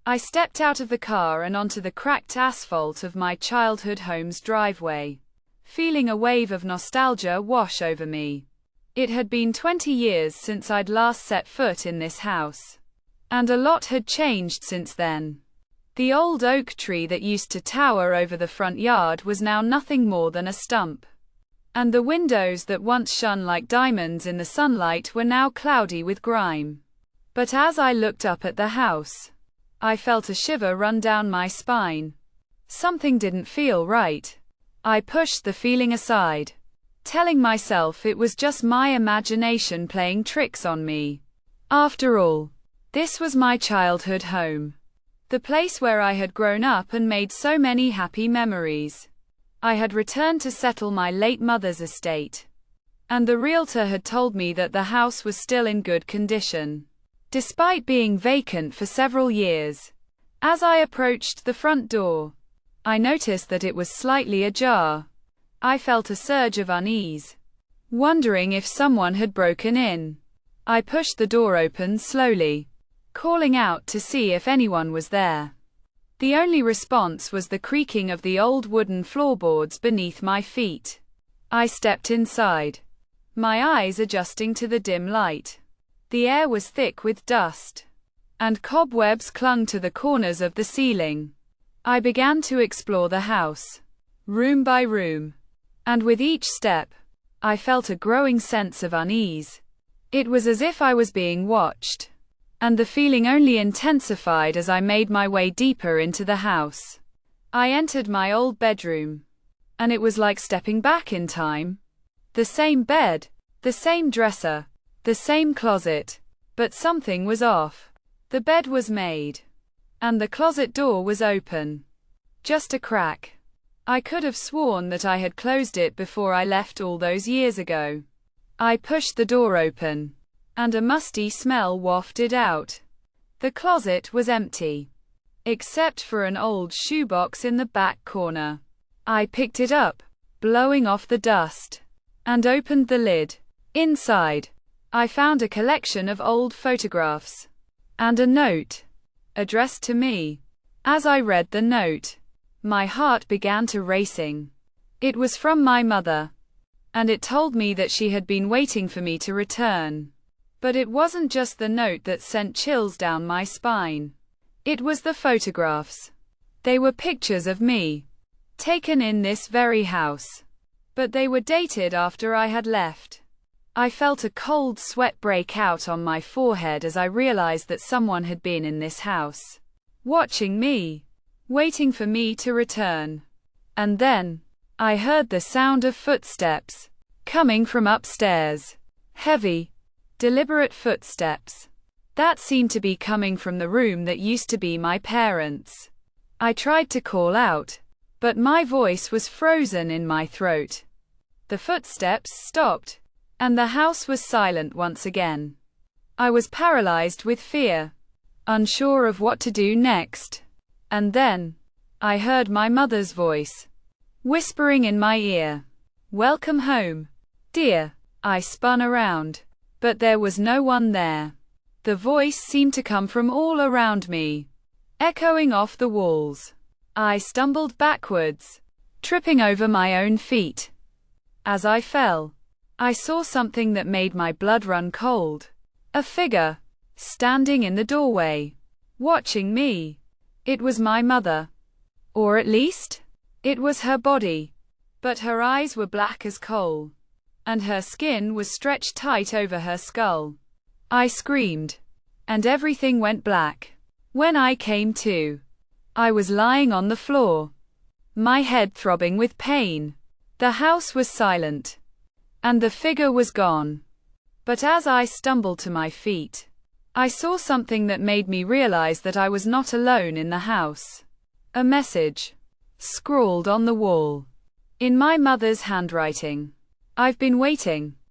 I stepped out of the car and onto the cracked asphalt of my childhood home's driveway, feeling a wave of nostalgia wash over me. It had been 20 years since I'd last set foot in this house, and a lot had changed since then. The old oak tree that used to tower over the front yard was now nothing more than a stump, and the windows that once shone like diamonds in the sunlight were now cloudy with grime. But as I looked up at the house, I felt a shiver run down my spine. Something didn't feel right. I pushed the feeling aside, telling myself it was just my imagination playing tricks on me. After all, this was my childhood home, the place where I had grown up and made so many happy memories. I had returned to settle my late mother's estate, and the realtor had told me that the house was still in good condition, despite being vacant for several years. As I approached the front door, I noticed that it was slightly ajar. I felt a surge of unease, wondering if someone had broken in. I pushed the door open slowly, calling out to see if anyone was there. The only response was the creaking of the old wooden floorboards beneath my feet. I stepped inside, my eyes adjusting to the dim light. The air was thick with dust, and cobwebs clung to the corners of the ceiling. I began to explore the house, room by room, and with each step, I felt a growing sense of unease. It was as if I was being watched, and the feeling only intensified as I made my way deeper into the house. I entered my old bedroom, and it was like stepping back in time. The same bed, the same dresser, the same closet, but something was off. The bed was made, and the closet door was open. Just a crack. I could have sworn that I had closed it before I left all those years ago. I pushed the door open, and a musty smell wafted out. The closet was empty, except for an old shoebox in the back corner. I picked it up, blowing off the dust, and opened the lid. Inside, I found a collection of old photographs, and a note, addressed to me. As I read the note, my heart began to racing. It was from my mother, and it told me that she had been waiting for me to return. But it wasn't just the note that sent chills down my spine. It was the photographs. They were pictures of me, taken in this very house, but they were dated after I had left. I felt a cold sweat break out on my forehead as I realized that someone had been in this house, watching me, waiting for me to return. And then, I heard the sound of footsteps, coming from upstairs. Heavy, deliberate footsteps, that seemed to be coming from the room that used to be my parents'. I tried to call out, but my voice was frozen in my throat. The footsteps stopped, and the house was silent once again. I was paralyzed with fear, unsure of what to do next. And then, I heard my mother's voice, whispering in my ear, "Welcome home, dear." I spun around, but there was no one there. The voice seemed to come from all around me, echoing off the walls. I stumbled backwards, tripping over my own feet. As I fell, I saw something that made my blood run cold. A figure, standing in the doorway, watching me. It was my mother. Or at least, it was her body. But her eyes were black as coal, and her skin was stretched tight over her skull. I screamed, and everything went black. When I came to, I was lying on the floor, my head throbbing with pain. The house was silent, and the figure was gone. But as I stumbled to my feet, I saw something that made me realize that I was not alone in the house. A message, scrawled on the wall, in my mother's handwriting. "I've been waiting.